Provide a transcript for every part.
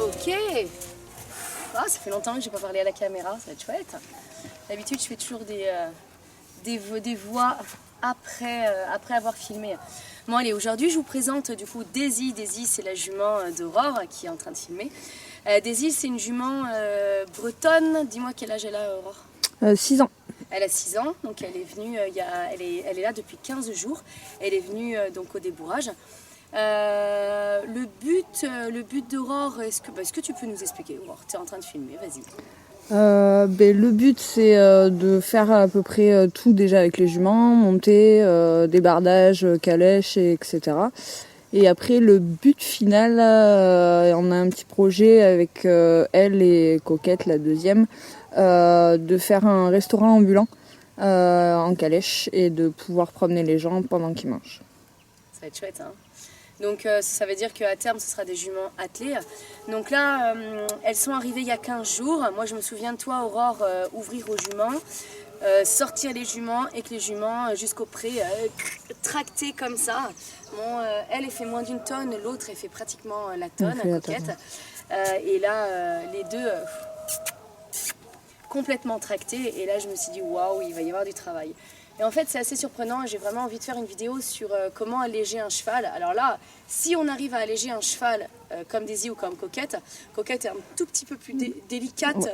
Ok. Ah, ça fait longtemps que j'ai pas parlé à la caméra, ça va être chouette. D'habitude, je fais toujours des voix après avoir filmé. Bon allez, aujourd'hui je vous présente du coup Daisy. Daisy, c'est la jument d'Aurore qui est en train de filmer. Daisy, c'est une jument bretonne. Dis-moi quel âge elle a, Aurore? 6 ans. Elle a 6 ans, donc elle est venue, elle est là depuis 15 jours. Elle est venue donc au débourrage. Le but d'Aurore, est-ce que tu peux nous expliquer? Aurore, tu es en train de filmer, vas-y. Le but c'est de faire à peu près tout déjà avec les juments, monter, débardage, calèche, etc. Et après le but final, on a un petit projet avec elle et Coquette, la deuxième, de faire un restaurant ambulant en calèche et de pouvoir promener les gens pendant qu'ils mangent. Ça va être chouette, hein. Donc ça veut dire qu'à terme ce sera des juments attelées. Donc là elles sont arrivées il y a 15 jours. Moi je me souviens de toi, Aurore, ouvrir aux juments, sortir les juments et que les juments jusqu'au pré tracter comme ça. Bon, elle fait moins d'une tonne, l'autre elle fait pratiquement la tonne, Coquette. Et là les deux complètement tractés. Et là je me suis dit waouh, il va y avoir du travail. Et en fait, c'est assez surprenant. J'ai vraiment envie de faire une vidéo sur comment alléger un cheval. Alors là, si on arrive à alléger un cheval comme Daisy ou comme Coquette, Coquette est un tout petit peu plus délicate,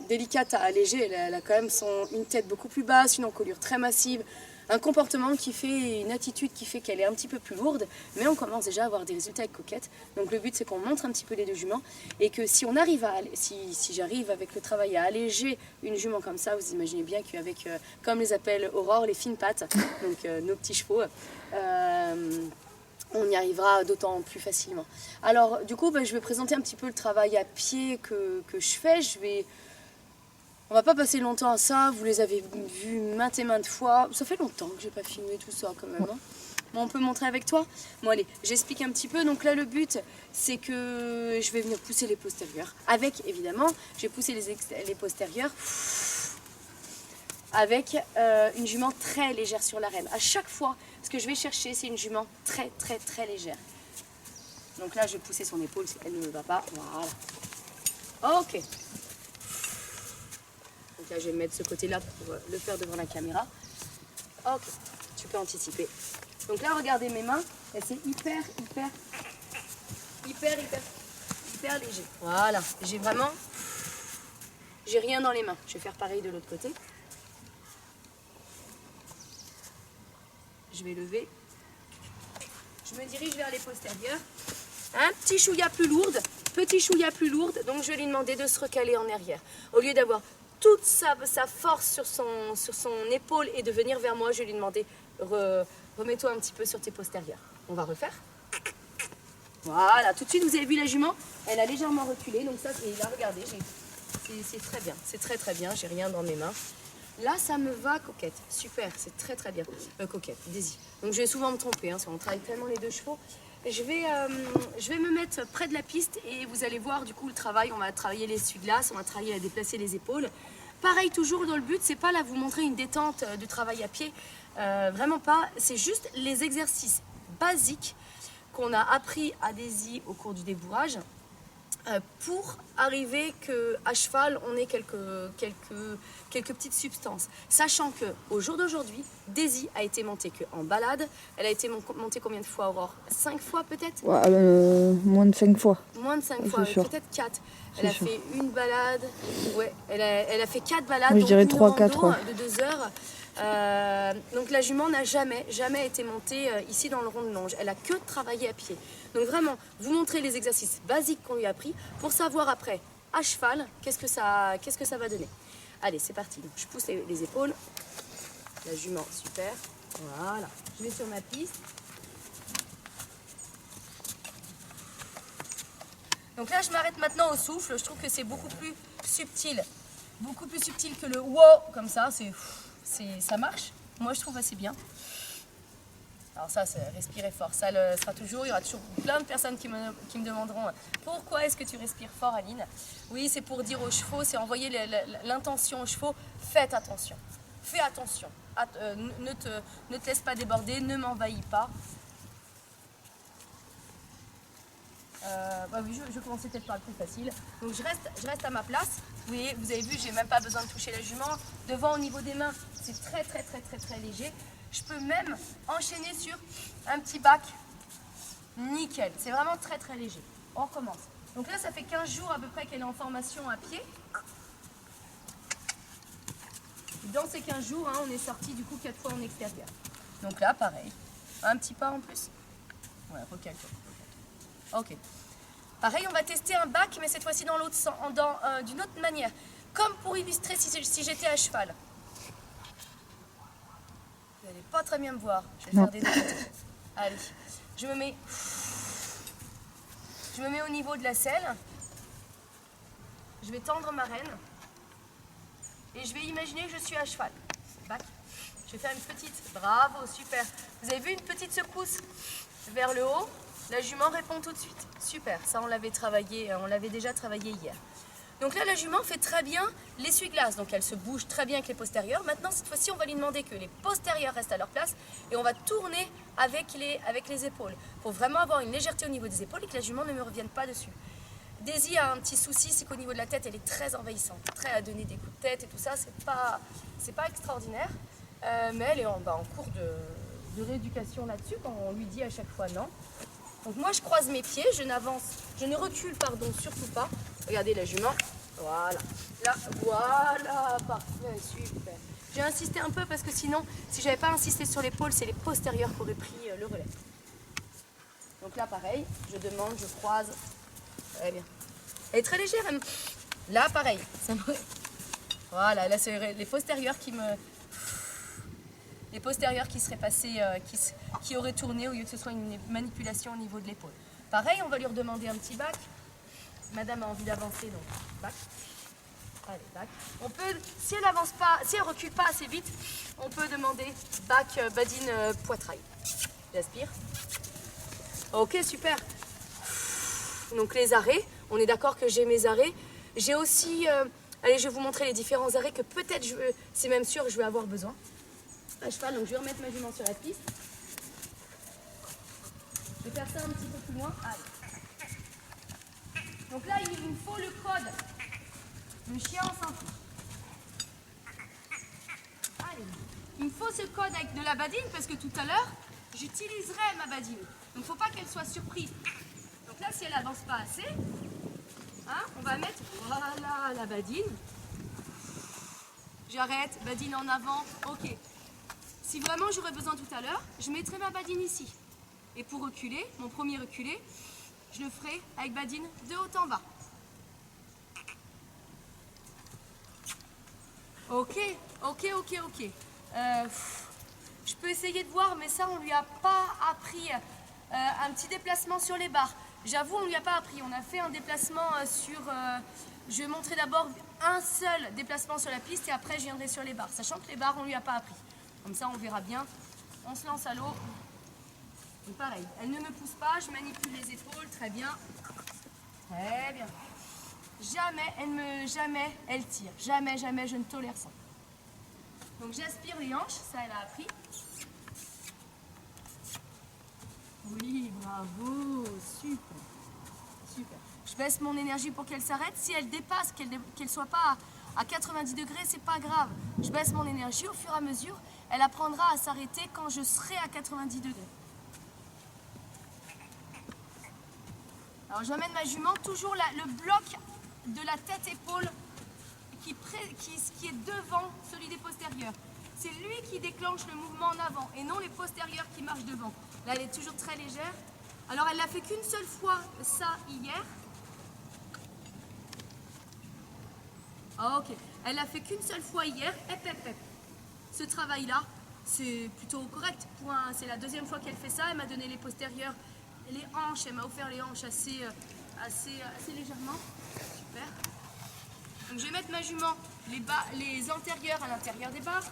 délicate à alléger. Elle a quand même une tête beaucoup plus basse, une encolure très massive, un comportement qui fait, une attitude qui fait qu'elle est un petit peu plus lourde. Mais on commence déjà à avoir des résultats avec Coquette. Donc le but, c'est qu'on montre un petit peu les deux juments et que si on arrive si j'arrive avec le travail à alléger une jument comme ça, vous imaginez bien qu'avec, comme les appelle Aurore, les fines pattes, donc nos petits chevaux, on y arrivera d'autant plus facilement. Alors du coup, je vais présenter un petit peu le travail à pied que je fais. On va pas passer longtemps à ça, vous les avez vus maintes et maintes fois. Ça fait longtemps que j'ai pas filmé tout ça quand même. Hein. Bon, on peut montrer avec toi? Bon allez, j'explique un petit peu. Donc là le but c'est que je vais venir pousser les postérieurs. Avec évidemment, je vais pousser les postérieurs avec une jument très légère sur l'arène. À chaque fois, ce que je vais chercher c'est une jument très très très légère. Donc là je vais pousser son épaule si elle ne me va pas. Voilà. Ok. Donc là, je vais me mettre ce côté-là pour le faire devant la caméra. Ok, tu peux anticiper. Donc là, regardez mes mains. Et c'est hyper léger. Voilà, j'ai rien dans les mains. Je vais faire pareil de l'autre côté. Je vais lever. Je me dirige vers les postérieurs. Un petit chouïa plus lourde, donc je vais lui demander de se recaler en arrière. Au lieu d'avoir toute sa force sur son épaule et de venir vers moi, je vais lui demander remets-toi un petit peu sur tes postérieurs. On va refaire. Voilà, tout de suite vous avez vu la jument, elle a légèrement reculé, donc ça, et là regardez, c'est très bien, c'est très très bien, j'ai rien dans mes mains. Là ça me va, Coquette, super, c'est très très bien. Coquette, Daisy. Donc je vais souvent me tromper, hein, on travaille tellement les deux chevaux. Je vais me mettre près de la piste et vous allez voir du coup le travail. On va travailler l'essuie-glace, on va travailler à déplacer les épaules. Pareil toujours dans le but, c'est pas là vous montrer une détente du travail à pied, vraiment pas. C'est juste les exercices basiques qu'on a appris à Daisy au cours du débourrage pour arriver qu'à cheval, on ait quelques petites substances. Sachant qu'au jour d'aujourd'hui, Daisy a été montée qu'en balade. Elle a été montée combien de fois, Aurore? 5 fois peut-être? Ouais, moins de 5 fois. Moins de 5 c'est fois, sûr. peut-être 4. Elle C'est a sûr. fait une balade, ouais, elle a fait 4 balades, Moi, je donc dirais une 3-4, rando ouais. de 2 heures. Donc la jument n'a jamais été montée ici dans le rond de Longe. Elle a que travaillé à pied. Donc vraiment, vous montrez les exercices basiques qu'on lui a appris pour savoir après, à cheval, qu'est-ce que ça va donner. Allez, c'est parti. Donc, je pousse les épaules. La jument, super. Voilà. Je vais sur ma piste. Donc là, je m'arrête maintenant au souffle. Je trouve que c'est beaucoup plus subtil. Beaucoup plus subtil que le wow, comme ça. Ça marche. Moi, je trouve assez bien. Alors ça, c'est respirer fort. Ça le sera toujours. Il y aura toujours plein de personnes qui me demanderont pourquoi est-ce que tu respires fort, Aline? Oui, c'est pour dire aux chevaux, c'est envoyer l'intention aux chevaux. Faites attention. Fais attention. Ne te laisse pas déborder. Ne m'envahis pas. Bah oui, je commençais peut-être par le plus facile. Donc je reste à ma place. Vous voyez, vous avez vu, j'ai même pas besoin de toucher la jument. Devant, au niveau des mains, c'est très léger. Je peux même enchaîner sur un petit bac. Nickel. C'est vraiment très léger. On recommence. Donc là, ça fait 15 jours à peu près qu'elle est en formation à pied. Dans ces 15 jours, on est sorti du coup 4 fois en extérieur. Donc là, pareil. Un petit pas en plus. Ouais, recalque. Ok. Pareil, on va tester un bac, mais cette fois-ci dans l'autre sens, d'une autre manière. Comme pour illustrer si j'étais à cheval. Vous n'allez pas très bien me voir. Je vais faire des deux côtés. Allez, je me mets au niveau de la selle. Je vais tendre ma rêne. Et je vais imaginer que je suis à cheval. Bac. Je vais faire une petite. Bravo, super. Vous avez vu une petite secousse vers le haut? La jument répond tout de suite. Super, ça on l'avait déjà travaillé hier. Donc là, la jument fait très bien l'essuie-glace. Donc elle se bouge très bien avec les postérieurs. Maintenant, cette fois-ci, on va lui demander que les postérieurs restent à leur place et on va tourner avec les épaules. Il faut vraiment avoir une légèreté au niveau des épaules et que la jument ne me revienne pas dessus. Daisy a un petit souci, c'est qu'au niveau de la tête, elle est très envahissante, très à donner des coups de tête et tout ça. C'est pas extraordinaire, mais elle est en cours de rééducation là-dessus, quand on lui dit à chaque fois non. Donc moi, je croise mes pieds, je ne recule, surtout pas. Regardez la jument, voilà. Là, voilà, parfait, super. J'ai insisté un peu parce que sinon, si j'avais pas insisté sur l'épaule, c'est les postérieurs qui auraient pris le relais. Donc là, pareil, je demande, je croise. Très bien. Elle est très légère. Là, pareil. Voilà, là, c'est les postérieurs qui seraient passés, qui auraient tourné au lieu que ce soit une manipulation au niveau de l'épaule. Pareil, on va lui redemander un petit bac. Madame a envie d'avancer, donc bac. Allez, bac. On peut, si elle avance pas, si elle recule pas assez vite, on peut demander bac, badine, poitrail. J'aspire. Ok, super. Donc les arrêts, on est d'accord que j'ai mes arrêts. J'ai aussi, allez, je vais vous montrer les différents arrêts que peut-être, c'est même sûr, je vais avoir besoin. À cheval, donc je vais remettre ma jument sur la piste. Je vais faire ça un petit peu plus loin. Allez. Donc là, il me faut le code. Le chien, on s'en fout. Allez. Il me faut ce code avec de la badine parce que tout à l'heure, j'utiliserai ma badine. Donc il ne faut pas qu'elle soit surprise. Donc là, si elle n'avance pas assez, on va mettre, voilà, la badine. J'arrête, badine en avant, ok. Si vraiment j'aurais besoin tout à l'heure, je mettrai ma badine ici. Et pour reculer, mon premier reculé, je le ferai avec badine de haut en bas. Ok. Je peux essayer de voir, mais ça, on ne lui a pas appris un petit déplacement sur les barres. J'avoue, on ne lui a pas appris. On a fait un déplacement je vais montrer d'abord un seul déplacement sur la piste et après, je viendrai sur les barres. Sachant que les barres, on ne lui a pas appris. Comme ça, on verra bien. On se lance à l'eau. Pareil, elle ne me pousse pas, je manipule les épaules, très bien. Très bien. Jamais elle tire. Jamais, je ne tolère ça. Donc j'aspire les hanches, ça elle a appris. Oui, bravo, super. Je baisse mon énergie pour qu'elle s'arrête. Si elle dépasse, qu'elle ne soit pas à 90 degrés, c'est pas grave. Je baisse mon énergie au fur et à mesure. Elle apprendra à s'arrêter quand je serai à 90 degrés. Alors j'amène ma jument, toujours le bloc de la tête-épaule qui est devant celui des postérieurs. C'est lui qui déclenche le mouvement en avant et non les postérieurs qui marchent devant. Là, elle est toujours très légère. Alors, elle l'a fait qu'une seule fois, ça, hier. Ok. Elle l'a fait qu'une seule fois hier. Ce travail-là, c'est plutôt correct. C'est la deuxième fois qu'elle fait ça. Elle m'a donné les postérieurs, les hanches. Elle m'a offert les hanches assez légèrement. Super. Donc, je vais mettre ma jument, les antérieurs à l'intérieur des barres.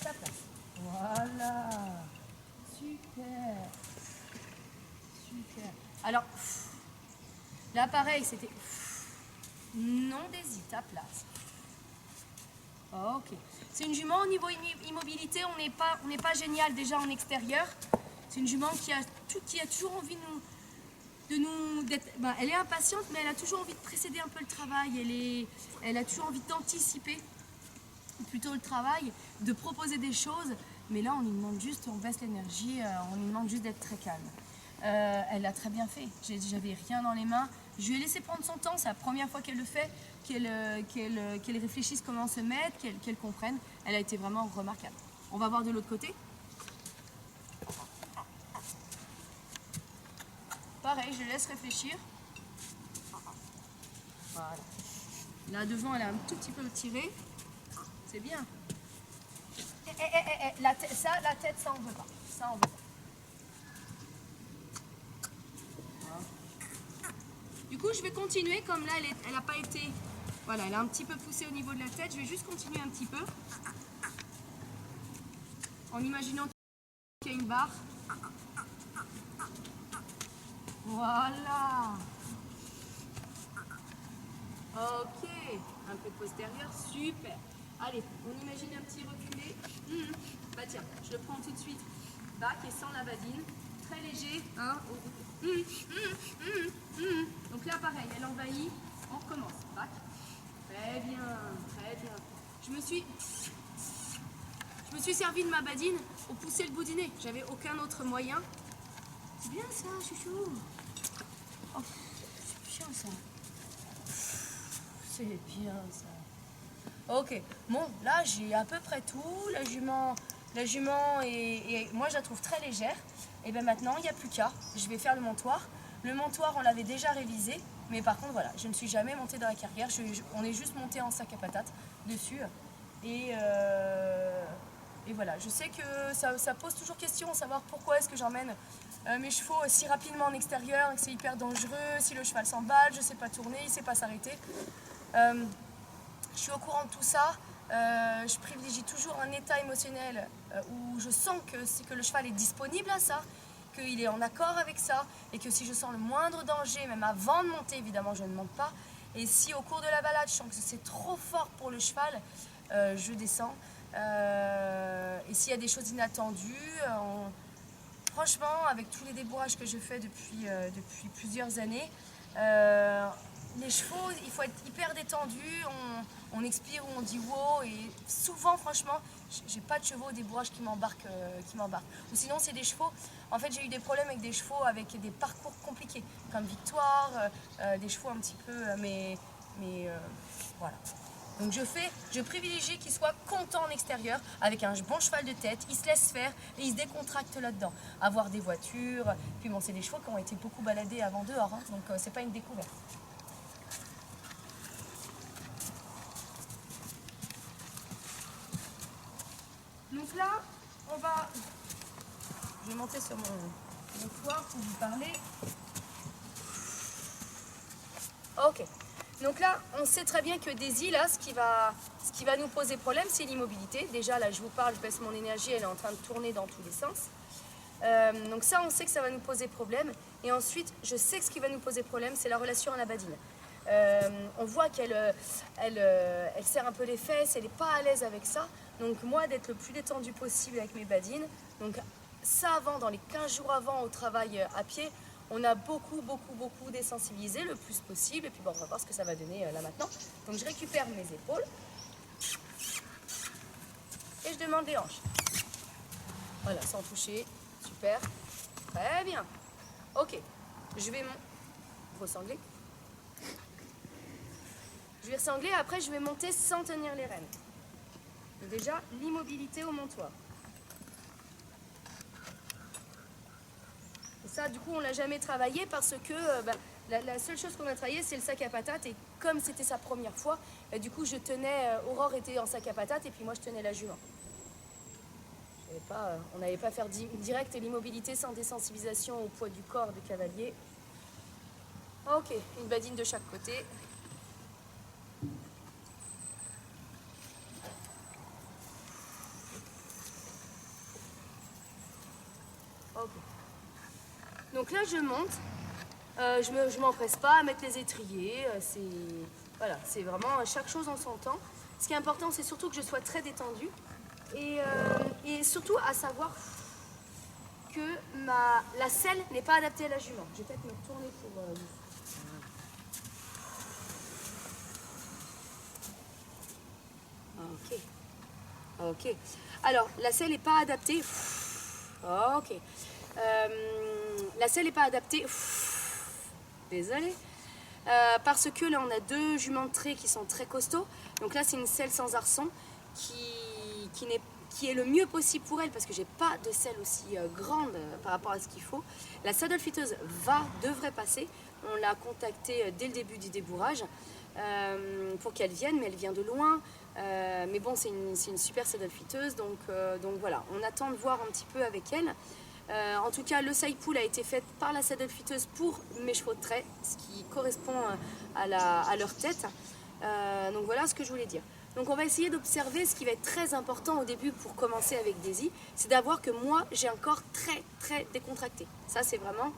Ta place. Voilà. Super. Super. Alors, là pareil, c'était non désir, ta place. Ok. C'est une jument au niveau immobilité, on n'est pas génial déjà en extérieur. C'est une jument qui a toujours envie elle est impatiente, mais elle a toujours envie de précéder un peu le travail. Elle a toujours envie d'anticiper plutôt le travail, de proposer des choses. Mais là, on lui demande juste, on baisse l'énergie, on lui demande juste d'être très calme. Elle l'a très bien fait. J'avais rien dans les mains. Je lui ai laissé prendre son temps. C'est la première fois qu'elle le fait, qu'elle réfléchisse comment se mettre, qu'elle comprenne. Elle a été vraiment remarquable. On va voir de l'autre côté. Pareil, je laisse réfléchir. Voilà. Là devant, elle a un tout petit peu tiré. C'est bien. La tête, ça on veut pas. Ça on veut pas. Du coup, je vais continuer, comme là, elle n'a pas été... Voilà, elle a un petit peu poussé au niveau de la tête. Je vais juste continuer un petit peu. En imaginant qu'il y a une barre. Voilà. Ok. Un peu postérieur, super. Allez, on imagine un petit reculé. Bah tiens, je le prends tout de suite. Bac et sans la badine. Très léger. Hein. Donc là, pareil, elle envahit. On recommence. Bac. Très bien, très bien. Je me suis servi de ma badine pour pousser le bout du nez. J'avais aucun autre moyen. C'est bien ça, chouchou. Oh, c'est bien ça. C'est bien ça. Ok, bon, là j'ai à peu près tout. La jument et moi je la trouve très légère. Et bien maintenant, il n'y a plus qu'à. Je vais faire le montoir. Le montoir, on l'avait déjà révisé. Mais par contre, voilà, je ne suis jamais montée dans la carrière. On est juste monté en sac à patates dessus. Et voilà, je sais que ça pose toujours question, savoir pourquoi est-ce que j'emmène mes chevaux si rapidement en extérieur, que c'est hyper dangereux, si le cheval s'emballe, je ne sais pas tourner, il ne sait pas s'arrêter. Je suis au courant de tout ça. Je privilégie toujours un état émotionnel où je sens que le cheval est disponible à ça, qu'il est en accord avec ça, et que si je sens le moindre danger, même avant de monter, évidemment je ne monte pas, et si au cours de la balade je sens que c'est trop fort pour le cheval, je descends. Et s'il y a des choses inattendues, franchement, avec tous les débourrages que je fais depuis plusieurs années, les chevaux, il faut être hyper détendu, on expire ou on dit wow, et souvent, franchement, j'ai pas de chevaux au débourrage qui m'embarquent. Ou sinon, c'est des chevaux, en fait, j'ai eu des problèmes avec des chevaux avec des parcours compliqués, comme Victoire, des chevaux un petit peu, mais voilà. Donc je privilégie qu'il soit content en extérieur, avec un bon cheval de tête, il se laisse faire et il se décontracte là-dedans. Avoir des voitures, puis bon, c'est des chevaux qui ont été beaucoup baladés avant dehors, hein, donc c'est pas une découverte. Donc là, je vais monter sur mon toit pour vous parler. Ok. Donc là, on sait très bien que Daisy, là, ce qui va Ce qui va nous poser problème, c'est l'immobilité. Déjà, là, je vous parle, je baisse mon énergie, elle est en train de tourner dans tous les sens. Donc ça, on sait que ça va nous poser problème. Et ensuite, je sais que ce qui va nous poser problème, c'est la relation à la badine. On voit qu'elle elle serre un peu les fesses, elle n'est pas à l'aise avec ça. Donc moi, d'être le plus détendu possible avec mes badines. Donc ça, avant, dans les 15 jours avant au travail à pied, on a beaucoup désensibilisé le plus possible. Et puis bon, on va voir ce que ça va donner là maintenant. Donc je récupère mes épaules. Et je demande les hanches. Voilà, sans toucher. Super. Très bien. Ok. Je vais ressangler. Je vais ressangler. Après, je vais monter sans tenir les rênes. Donc déjà, l'immobilité au montoir. Et ça, du coup, on l'a jamais travaillé parce que la seule chose qu'on a travaillé, c'est le sac à patates. Et comme c'était sa première fois, du coup, je tenais... Aurore était en sac à patates et puis moi, je tenais la jument. On n'allait pas faire direct l'immobilité sans désensibilisation au poids du corps du cavalier. Ok, une badine de chaque côté. Ok. Donc là, je monte. Je m'empresse pas à mettre les étriers. Voilà, c'est vraiment chaque chose en son temps. Ce qui est important, c'est surtout que je sois très détendue. Et surtout à savoir que la selle n'est pas adaptée à la jument. Je vais peut-être me tourner pour... Ok. Alors, la selle n'est pas adaptée. Ok. La selle n'est pas adaptée. Désolée. Parce que là, on a deux juments de trait qui sont très costauds. Donc là, c'est une selle sans arçon qui est le mieux possible pour elle parce que j'ai pas de selle aussi grande par rapport à ce qu'il faut. La saddle fiteuse devrait passer. On l'a contactée dès le début du débourrage pour qu'elle vienne, mais elle vient de loin. Mais bon, c'est une super saddle fiteuse, donc voilà, on attend de voir un petit peu avec elle. En tout cas, le side pull a été fait par la saddle fiteuse pour mes chevaux de trait, ce qui correspond à leur tête. Donc voilà ce que je voulais dire. Donc on va essayer d'observer ce qui va être très important au début pour commencer avec Daisy, c'est d'avoir que moi j'ai un corps très décontracté. Ça c'est vraiment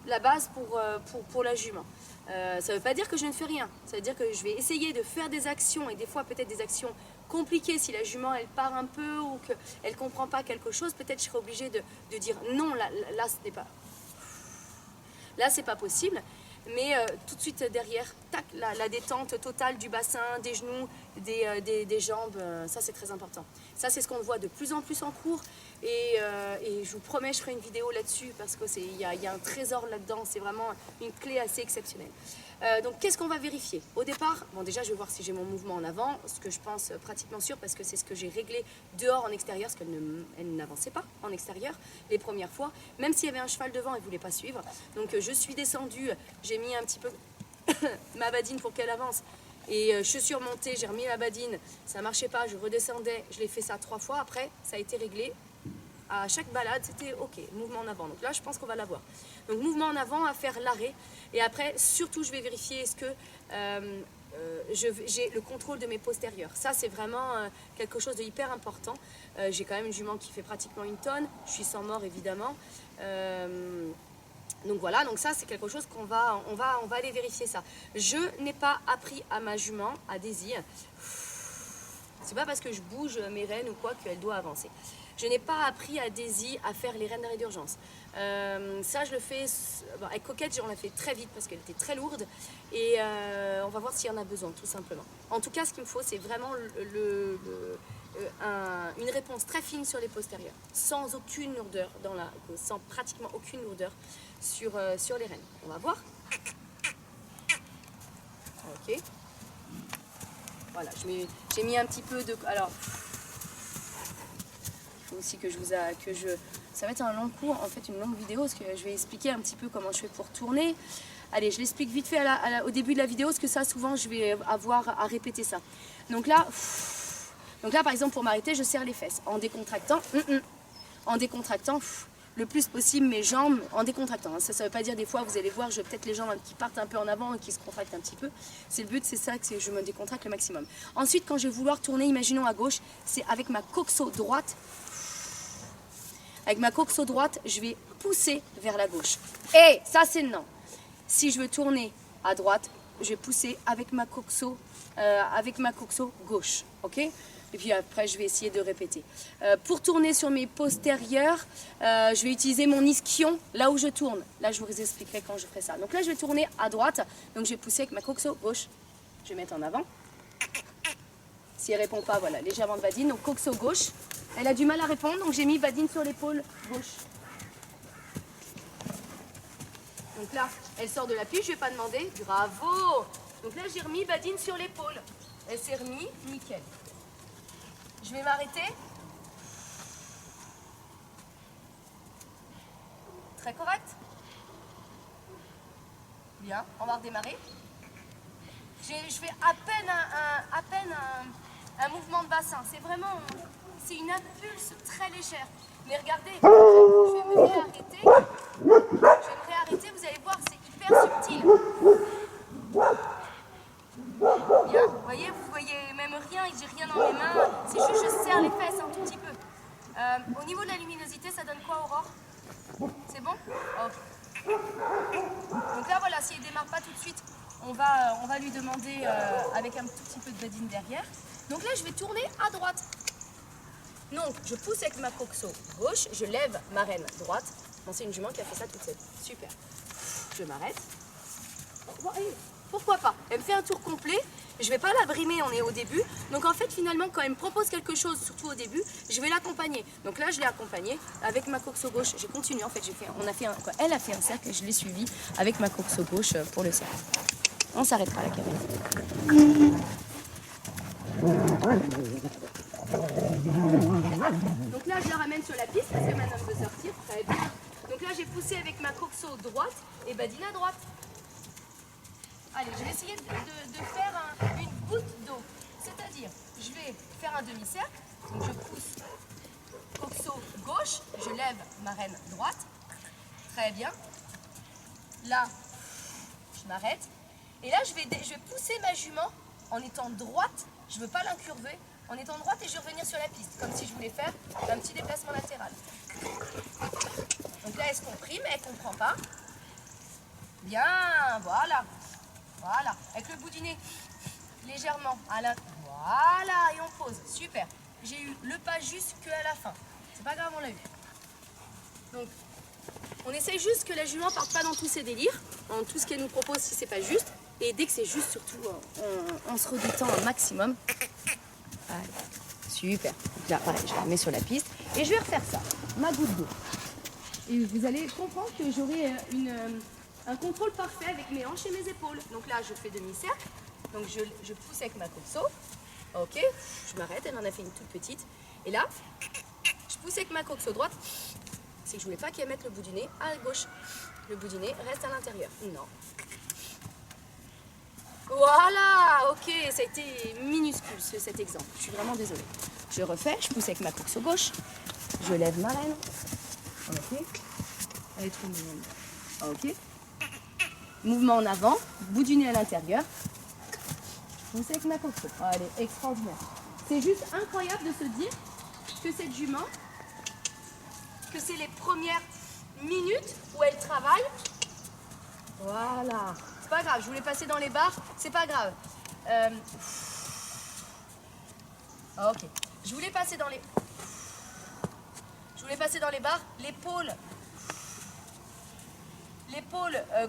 la base pour la jument. Ça ne veut pas dire que je ne fais rien, ça veut dire que je vais essayer de faire des actions et des fois peut-être des actions compliquées. Si la jument elle part un peu ou qu'elle ne comprend pas quelque chose, peut-être je serai obligée de dire non, là c'est pas possible. Mais tout de suite derrière, tac, la détente totale du bassin, des genoux, des jambes, ça c'est très important. Ça c'est ce qu'on voit de plus en plus en cours et je vous promets je ferai une vidéo là-dessus parce qu'il y a un trésor là-dedans, c'est vraiment une clé assez exceptionnelle. Donc qu'est-ce qu'on va vérifier? Au départ, bon déjà je vais voir si j'ai mon mouvement en avant, ce que je pense pratiquement sûr parce que c'est ce que j'ai réglé dehors en extérieur, parce qu'elle n'avançait pas en extérieur les premières fois, même s'il y avait un cheval devant, elle ne voulait pas suivre. Donc je suis descendue, j'ai mis un petit peu ma badine pour qu'elle avance et je suis remontée, j'ai remis la badine, ça ne marchait pas, je redescendais, je l'ai fait ça 3 fois, après ça a été réglé. À chaque balade, c'était ok, mouvement en avant. Donc là, je pense qu'on va l'avoir. Donc mouvement en avant, à faire l'arrêt. Et après, surtout, je vais vérifier est-ce que j'ai le contrôle de mes postérieurs. Ça, c'est vraiment quelque chose de hyper important. J'ai quand même une jument qui fait pratiquement 1 tonne. Je suis sans mort, évidemment. Donc voilà, donc ça, c'est quelque chose qu'on va aller vérifier ça. Je n'ai pas appris à ma jument, à Daisy. C'est pas parce que je bouge mes rênes ou quoi qu'elle doit avancer. Je n'ai pas appris à Daisy à faire les rênes d'arrêt d'urgence. Ça, je le fais... Bon, avec Coquette, on l'a fait très vite parce qu'elle était très lourde. Et on va voir s'il y en a besoin, tout simplement. En tout cas, ce qu'il me faut, c'est vraiment une réponse très fine sur les postérieurs. Sans aucune lourdeur, sans pratiquement aucune lourdeur sur les rênes. On va voir. Ok. Voilà, j'ai mis un petit peu de... Alors... Il faut aussi ça va être un long cours, en fait une longue vidéo, parce que je vais expliquer un petit peu comment je fais pour tourner. Allez, je l'explique vite fait au début de la vidéo, parce que ça souvent je vais avoir à répéter ça. Donc là par exemple pour m'arrêter, je serre les fesses en décontractant. le plus possible mes jambes en décontractant. Hein. Ça ne veut pas dire des fois, vous allez voir, je peut-être les jambes qui partent un peu en avant et qui se contractent un petit peu. C'est le but, c'est ça, que je me décontracte le maximum. Ensuite, quand je vais vouloir tourner, imaginons à gauche, c'est avec ma coxo droite. Avec ma coxo droite, je vais pousser vers la gauche. Et ça, c'est non. Si je veux tourner à droite, je vais pousser avec ma coxo gauche. Ok ? Et puis après, je vais essayer de répéter. Pour tourner sur mes postérieurs, je vais utiliser mon ischion là où je tourne. Là, je vous expliquerai quand je ferai ça. Donc là, je vais tourner à droite. Donc je vais pousser avec ma coxo gauche. Je vais mettre en avant. Si elle ne répond pas, voilà, légèrement de Vadine. Donc coxo gauche. Elle a du mal à répondre, donc j'ai mis Vadine sur l'épaule gauche. Donc là, elle sort de l'appui, je ne vais pas demander. Bravo! Donc là, j'ai remis Vadine sur l'épaule. Elle s'est remise, nickel. Je vais m'arrêter. Très correct. Bien, on va redémarrer. Je fais à peine un mouvement de bassin. C'est vraiment, c'est une impulse très légère. Mais regardez, je vais me réarrêter. Vous allez voir, c'est hyper subtil. Bien, vous voyez même rien, j'ai rien dans mes mains. C'est juste, je serre les fesses un tout petit peu. Au niveau de la luminosité, ça donne quoi, Aurore? C'est bon? Ok. Donc là, voilà, s'il ne démarre pas tout de suite, on va lui demander avec un tout petit peu de Vadine derrière. Donc là, je vais tourner à droite. Donc, je pousse avec ma coxo gauche, je lève ma reine droite. Bon, c'est une jument qui a fait ça toute seule. Super. Je m'arrête. Bon, pourquoi pas? Elle me fait un tour complet. Je ne vais pas la brimer, on est au début. Donc en fait, finalement, quand elle me propose quelque chose, surtout au début, je vais l'accompagner. Donc là, je l'ai accompagnée avec ma coxo gauche. J'ai continué, en fait, elle a fait un cercle et je l'ai suivi avec ma coxo gauche pour le cercle. On s'arrêtera la caméra. Donc là, je la ramène sur la piste parce que madame veut sortir. Très bien. Donc là, j'ai poussé avec ma coxo droite et Vadine à droite. Allez, je vais essayer de faire une goutte d'eau. C'est-à-dire, je vais faire un demi-cercle. Donc je pousse coxo gauche, je lève ma reine droite. Très bien. Là, je m'arrête. Et là, je vais pousser ma jument en étant droite. Je ne veux pas l'incurver. En étant droite et je vais revenir sur la piste. Comme si je voulais faire un petit déplacement latéral. Donc là, elle se comprime, elle ne comprend pas. Bien, voilà. Voilà, avec le bout du nez légèrement à la... Voilà, et on pose. Super. J'ai eu le pas juste qu'à la fin. C'est pas grave, on l'a eu. Donc, on essaye juste que la jument ne parte pas dans tous ses délires, dans tout ce qu'elle nous propose si c'est pas juste. Et dès que c'est juste, surtout, on se redétend un maximum. Allez, super. Donc là, pareil, je la mets sur la piste. Et je vais refaire ça, ma goutte d'eau. Et vous allez comprendre que j'aurai un contrôle parfait avec mes hanches et mes épaules. Donc là, je fais demi-cercle. Donc je pousse avec ma coxo. Ok, je m'arrête, elle en a fait une toute petite. Et là, je pousse avec ma coxo droite. C'est que je voulais pas qu'elle mette le bout du nez à gauche. Le bout du nez reste à l'intérieur. Non. Voilà, ok, ça a été minuscule cet exemple. Je suis vraiment désolée. Je refais, je pousse avec ma coxo gauche. Je lève ma reine. Ok. Elle est trop mignonne. Ok. Mouvement en avant, bout du nez à l'intérieur. Je pousse avec ma coxo. Oh, elle est extraordinaire. C'est juste incroyable de se dire que cette jument, que c'est les premières minutes où elle travaille. Voilà. C'est pas grave, je voulais passer dans les barres, c'est pas grave. Ok. Je voulais passer dans les barres, l'épaule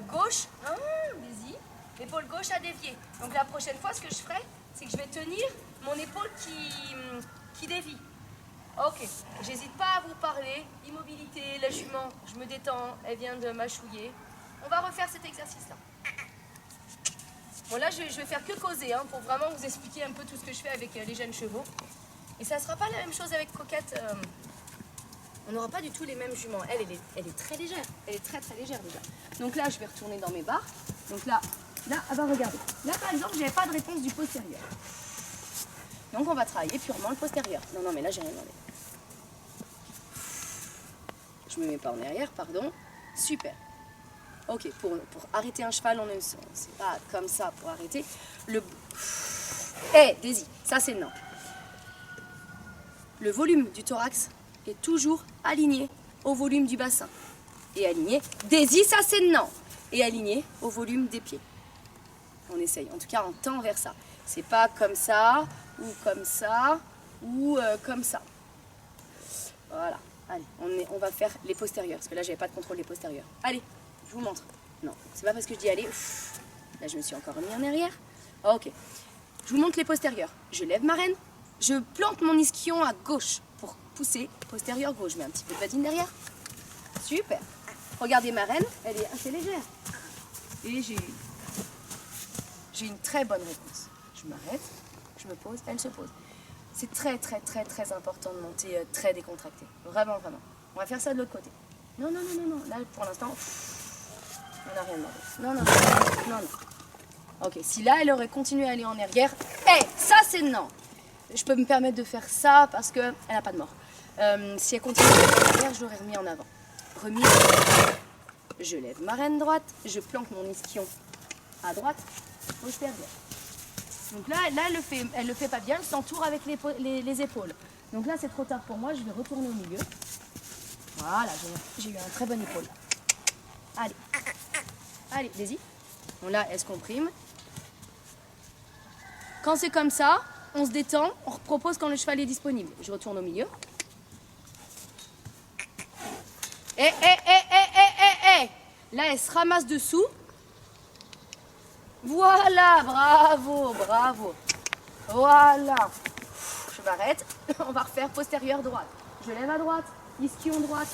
gauche, vas-y, l'épaule gauche a dévié. Donc la prochaine fois, ce que je ferai, c'est que je vais tenir mon épaule qui dévie. Ok, j'hésite pas à vous parler. Immobilité, la jument, je me détends, elle vient de mâchouiller. On va refaire cet exercice-là. Bon là, je vais faire que causer pour vraiment vous expliquer un peu tout ce que je fais avec les jeunes chevaux. Et ça ne sera pas la même chose avec Coquette. On n'aura pas du tout les mêmes juments. Elle est très légère. Elle est très très légère déjà. Donc là, je vais retourner dans mes barres. Donc là, ah bah regardez. Là par exemple, je n'avais pas de réponse du postérieur. Donc on va travailler purement le postérieur. Non, mais là, j'ai rien demandé. Je Je me mets pas en arrière, pardon. Super. Ok, pour arrêter un cheval, c'est pas comme ça pour arrêter. Daisy, ça c'est non. Le volume du thorax est toujours aligné au volume du bassin. Et aligné. Daisy, ça c'est non. Et aligné au volume des pieds. On essaye. En tout cas, on tend vers ça. C'est pas comme ça, ou comme ça, ou comme ça. Voilà. Allez, on va faire les postérieurs. Parce que là, j'avais pas de contrôle des postérieurs. Allez, je vous montre. Non, c'est pas parce que je dis allez. Là, je me suis encore remis en arrière. Ok. Je vous montre les postérieurs. Je lève ma rêne. Je plante mon ischion à gauche pour pousser postérieur gauche. Je mets un petit peu de badine derrière. Super. Regardez ma rêne, elle est assez légère. Et j'ai une très bonne réponse. Je m'arrête, je me pose, elle se pose. C'est très, très, très, très important de monter très décontracté. Vraiment, vraiment. On va faire ça de l'autre côté. Non, non, non, non, non. Là, pour l'instant, on n'a rien demandé. Non, non, non, non, non. Ok, si là, elle aurait continué à aller en arrière, ça, c'est non. Je peux me permettre de faire ça parce qu'elle n'a pas de mort. Si elle continue à aller en arrière, je l'aurais remis en avant. Remis. Je lève ma rêne droite, je planque mon ischion à droite, postérieur. Donc là elle le fait pas bien, elle s'entoure avec les épaules. Donc là, c'est trop tard pour moi, je vais retourner au milieu. Voilà, j'ai eu un très bon épaule. Allez, allez, Daisy. Bon là, elle se comprime. Quand c'est comme ça, on se détend, on repropose quand le cheval est disponible. Je retourne au milieu. Là, elle se ramasse dessous. Voilà, bravo, bravo. Voilà. Je m'arrête. On va refaire postérieur droite. Je lève à droite, ischion droite.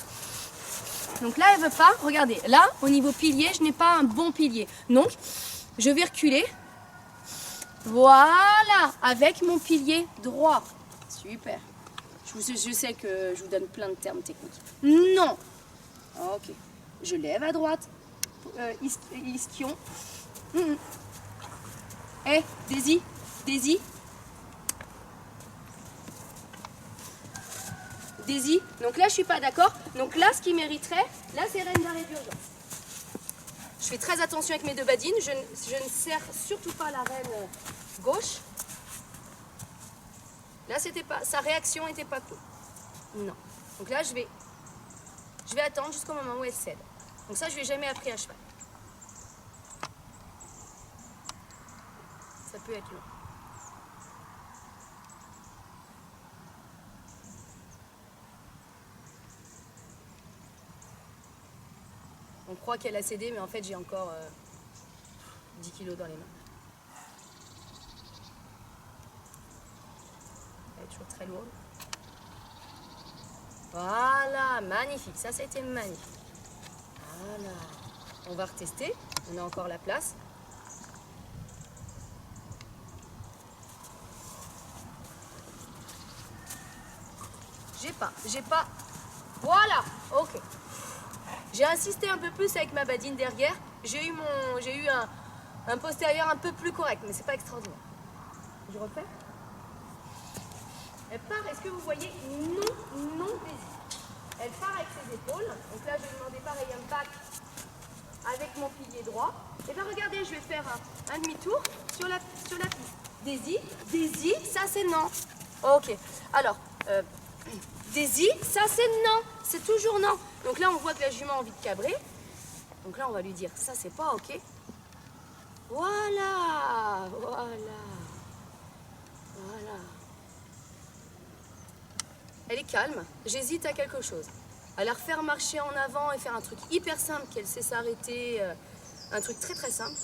Donc là, elle veut pas. Regardez, là, au niveau pilier, je n'ai pas un bon pilier. Donc, je vais reculer. Voilà, avec mon pilier droit. Super. Je sais que je vous donne plein de termes techniques. Non. Ok. Je lève à droite. Ischion. Daisy. Daisy. Daisy. Donc là, je suis pas d'accord. Donc là, ce qui mériterait, là, c'est reine d'arrêt d'urgence. Je fais très attention avec mes deux badines. Je ne serre surtout pas la reine gauche. Là, sa réaction n'était pas cool. Non. Donc là, je vais attendre jusqu'au moment où elle cède. Donc ça, je ne lui ai jamais appris à cheval. Ça peut être long. On croit qu'elle a cédé, mais en fait, j'ai encore 10 kilos dans les mains. Elle est toujours très lourde. Voilà, magnifique. Ça a été magnifique. Voilà. On va retester. On a encore la place. J'ai pas. Voilà, ok. J'ai insisté un peu plus avec ma badine derrière. J'ai eu un postérieur un peu plus correct, mais c'est pas extraordinaire. Je refais. Elle part, est-ce que vous voyez? Non, Daisy. Elle part avec ses épaules. Donc là, je vais demander pareil un pack avec mon pilier droit. Et bien regardez, je vais faire un demi-tour sur la piste. Daisy, ça c'est non. Ok, alors, Daisy, ça c'est non. C'est toujours non. Donc là, on voit que la jument a envie de cabrer. Donc là, on va lui dire, ça c'est pas ok. Voilà. Elle est calme, j'hésite à quelque chose. À la refaire marcher en avant et faire un truc hyper simple, qu'elle sait s'arrêter, un truc très très simple.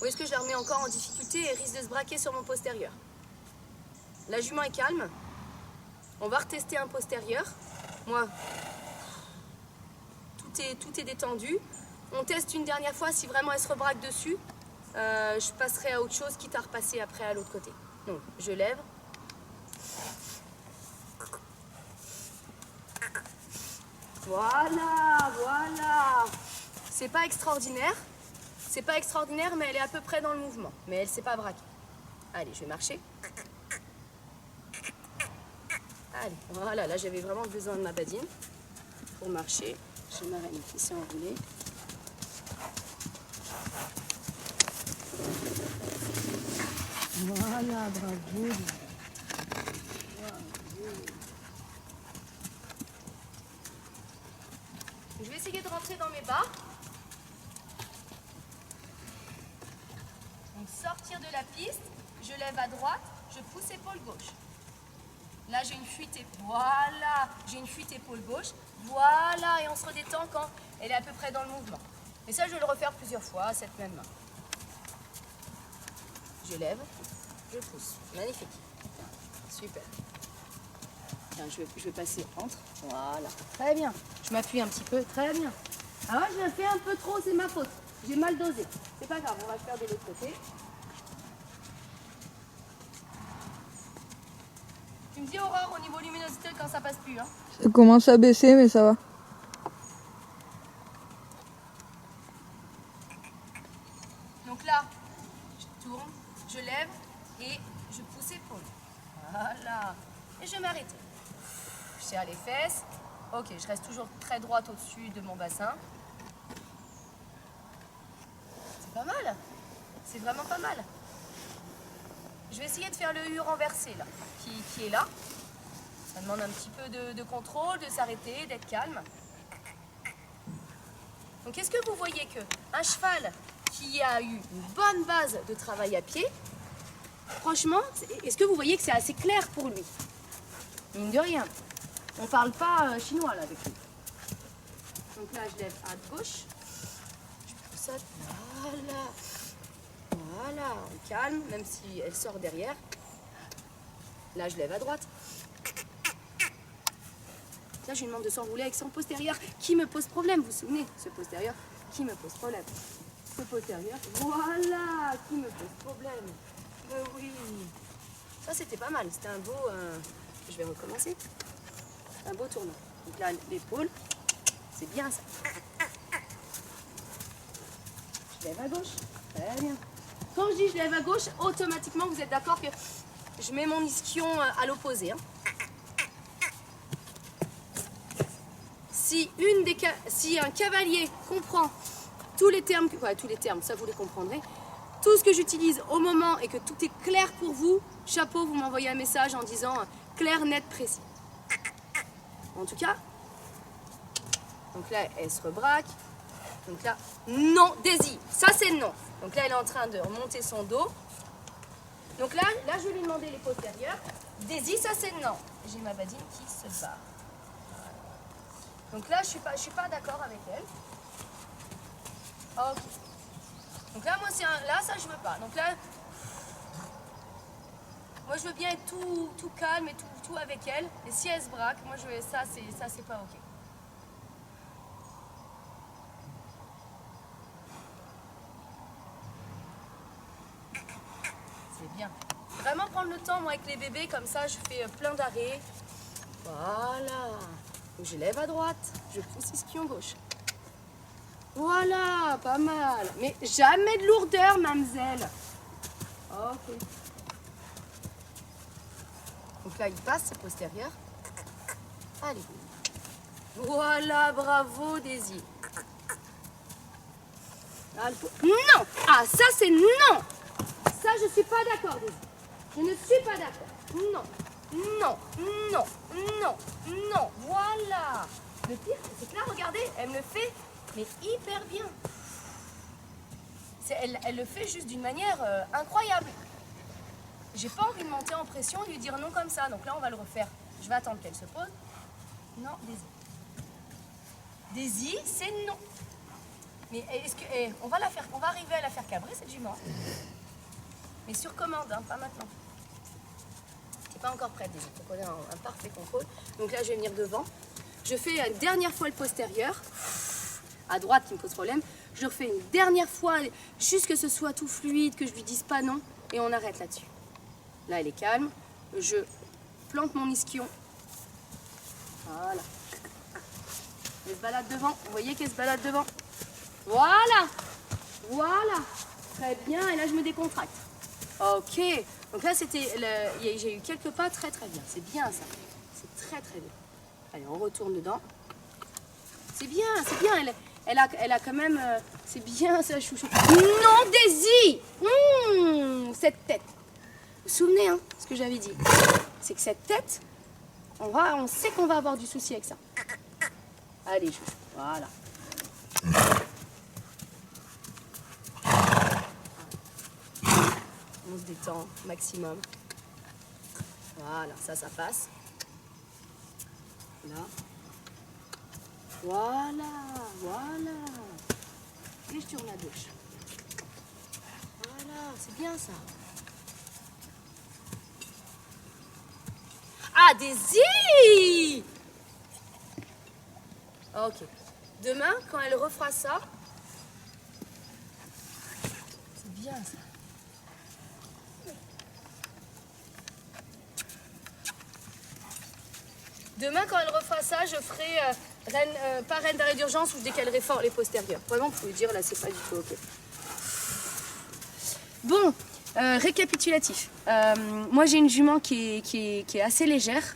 Ou est-ce que je la remets encore en difficulté et risque de se braquer sur mon postérieur? La jument est calme. On va retester un postérieur. Moi, tout est détendu. On teste une dernière fois, si vraiment elle se rebraque dessus, je passerai à autre chose, quitte à repasser après à l'autre côté. Donc, je lève. Voilà. C'est pas extraordinaire, mais elle est à peu près dans le mouvement. Mais elle s'est pas braquée. Allez, je vais marcher. Allez, voilà, là j'avais vraiment besoin de ma badine. pour marcher. J'ai ma reine qui s'est enroulée. Voilà, bravo. Je vais essayer de rentrer dans mes bas. Donc sortir de la piste, je lève à droite, je pousse épaule gauche. Là j'ai une fuite, voilà, j'ai une fuite épaule gauche, voilà, et on se redétend quand elle est à peu près dans le mouvement. Et ça je vais le refaire plusieurs fois à cette même main. Je lève, je pousse, magnifique, super. Tiens, je vais passer entre, voilà, très bien. Je m'appuie un petit peu, très bien. Ah ouais, je l'ai fait un peu trop, c'est ma faute. J'ai mal dosé. C'est pas grave, on va le faire de l'autre côté. Tu me dis Aurore au niveau luminosité quand ça passe plus. Hein. Ça commence à baisser, mais ça va. Donc là, je tourne, je lève et je pousse épaule. Voilà. Et je vais m'arrêter. Je serre les fesses. Ok, je reste toujours très droite au-dessus de mon bassin. C'est pas mal. C'est vraiment pas mal. Je vais essayer de faire le U renversé là, qui est là. Ça demande un petit peu de contrôle, de s'arrêter, d'être calme. Donc est-ce que vous voyez qu'un cheval qui a eu une bonne base de travail à pied, franchement, est-ce que vous voyez que c'est assez clair pour lui? Mine de rien. On ne parle pas chinois là avec lui. Donc là, je lève à gauche. Je pousse ça. Voilà. Voilà, on calme, même si elle sort derrière. Là, je lève à droite. Là, je lui demande de s'enrouler avec son postérieur qui me pose problème. Vous vous souvenez, ce postérieur qui me pose problème. Ce postérieur, voilà, qui me pose problème. Oui. Ça, c'était pas mal. C'était un beau... Je vais recommencer. Un beau tournant. Donc là, l'épaule, c'est bien ça. Je lève à gauche. Très bien. Quand je dis je lève à gauche, automatiquement, vous êtes d'accord que je mets mon ischion à l'opposé. Hein. Si un cavalier comprend tous les termes, ça vous les comprendrez, tout ce que j'utilise au moment et que tout est clair pour vous, chapeau, vous m'envoyez un message en disant clair, net, précis. En tout cas, donc là, elle se rebraque. Donc là, non, Daisy, ça c'est non. Donc là, elle est en train de remonter son dos. Donc là, je vais lui demander les postérieurs. Daisy, ça c'est non. J'ai ma badine qui se barre. Donc là, je suis pas d'accord avec elle. Ok. Donc là, moi, là, ça, je veux pas. Donc là, moi, je veux bien être tout calme et tout avec elle. Et si elle se braque, moi, ça, c'est pas ok. C'est bien. Vraiment prendre le temps, moi, avec les bébés, comme ça, je fais plein d'arrêts. Voilà. Donc, je lève à droite, je pousse ischion gauche. Voilà, pas mal. Mais jamais de lourdeur, mademoiselle. Ok. Donc là, il passe, c'est postérieur. Allez. Voilà, bravo, Daisy. Non. Ah, ça, c'est non. Ça, je suis pas d'accord, Daisy. Je ne suis pas d'accord. Non. Non, non, non, non. Voilà. Le pire, c'est que là, regardez, elle me le fait, mais hyper bien. Elle le fait juste d'une manière incroyable. J'ai pas envie de monter en pression et lui dire non comme ça. Donc là, on va le refaire. Je vais attendre qu'elle se pose. Non, Daisy. Daisy, c'est non. Mais est-ce que on va arriver à la faire cabrer cette jument. Mais sur commande, hein, pas maintenant. C'est pas encore prête, Daisy. Il faut qu'on ait un parfait contrôle. Donc là, je vais venir devant. Je fais une dernière fois le postérieur. À droite qui me pose problème. Je refais une dernière fois, juste que ce soit tout fluide, que je lui dise pas non. Et on arrête là-dessus. Là, elle est calme. Je plante mon ischion. Voilà. Elle se balade devant. Vous voyez qu'elle se balade devant. Voilà. Voilà. Très bien. Et là, je me décontracte. Ok. Donc là, j'ai eu quelques pas très très bien. C'est bien ça. C'est très très bien. Allez, on retourne dedans. C'est bien, elle a quand même... c'est bien ça, chouchou. Non, Daisy. Cette tête. Vous vous souvenez, hein, ce que j'avais dit? C'est que cette tête, on sait qu'on va avoir du souci avec ça. Allez, chouchou, voilà. On se détend maximum. Voilà, ça passe. Là. Voilà. Et je tourne à gauche. Voilà, c'est bien ça. Ah, Daisy! Ok. Demain, quand elle refera ça, c'est bien ça. Demain, quand elle refera ça, je ferai pas reine d'arrêt d'urgence où je décalerai fort les postérieurs. Vraiment, vous pouvez dire, là, c'est pas du tout ok. Bon, récapitulatif. Moi, j'ai une jument qui est assez légère,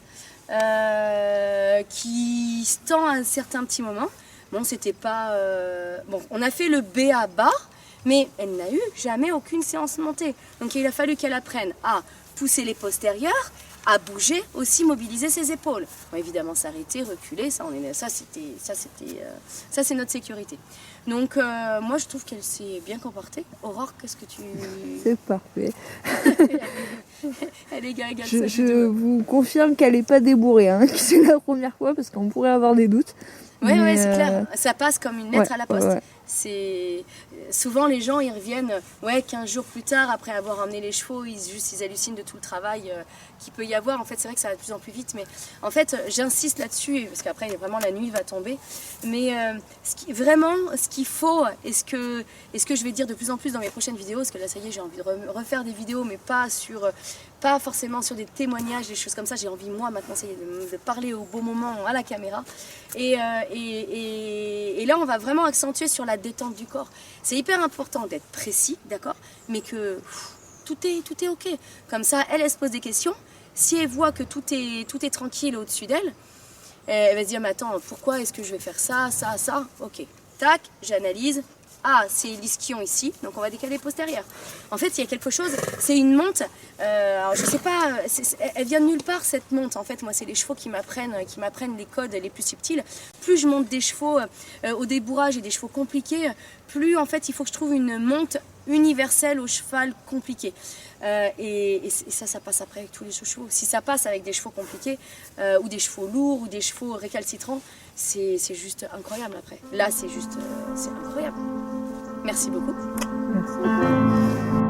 qui se tend à un certain petit moment. Bon, c'était pas... Bon, on a fait le B à bas, mais elle n'a eu jamais aucune séance montée. Donc, il a fallu qu'elle apprenne à pousser les postérieurs, à bouger, aussi mobiliser ses épaules. Bon, évidemment, s'arrêter, reculer, ça c'est notre sécurité. Donc, moi, je trouve qu'elle s'est bien comportée. Aurore, qu'est-ce que tu... C'est parfait. Elle est gaga. Je vous confirme qu'elle n'est pas débourrée, hein, que c'est la première fois, parce qu'on pourrait avoir des doutes. Oui, c'est clair. Ça passe comme une lettre à la poste. Ouais. C'est souvent les gens ils reviennent 15 jours plus tard après avoir emmené les chevaux, ils hallucinent de tout le travail qu'il peut y avoir. En fait, c'est vrai que ça va de plus en plus vite, mais en fait, j'insiste là-dessus parce qu'après vraiment la nuit va tomber. Mais ce qu'il faut et ce que je vais dire de plus en plus dans mes prochaines vidéos, parce que là ça y est, j'ai envie de refaire des vidéos, mais pas forcément sur des témoignages, des choses comme ça. J'ai envie, moi, maintenant, ça y est, de parler au beau moment à la caméra. Et là, on va vraiment accentuer sur la détente du corps. C'est hyper important d'être précis, d'accord, mais que tout est ok. Comme ça, elle se pose des questions. Si elle voit que tout est tranquille au-dessus d'elle, elle va se dire, mais attends, pourquoi est-ce que je vais faire ça? Ok, tac, j'analyse. Ah, c'est l'ischion ici, donc on va décaler postérieur. En fait, il y a quelque chose, c'est une monte, alors je sais pas, elle vient de nulle part cette monte. En fait, moi, c'est les chevaux qui m'apprennent les codes les plus subtils. Plus je monte des chevaux au débourrage et des chevaux compliqués, plus en fait, il faut que je trouve une monte universelle au cheval compliqué. Et ça passe après avec tous les chevaux. Si ça passe avec des chevaux compliqués, ou des chevaux lourds, ou des chevaux récalcitrants, c'est juste incroyable après. Là, c'est incroyable. Merci beaucoup. Merci.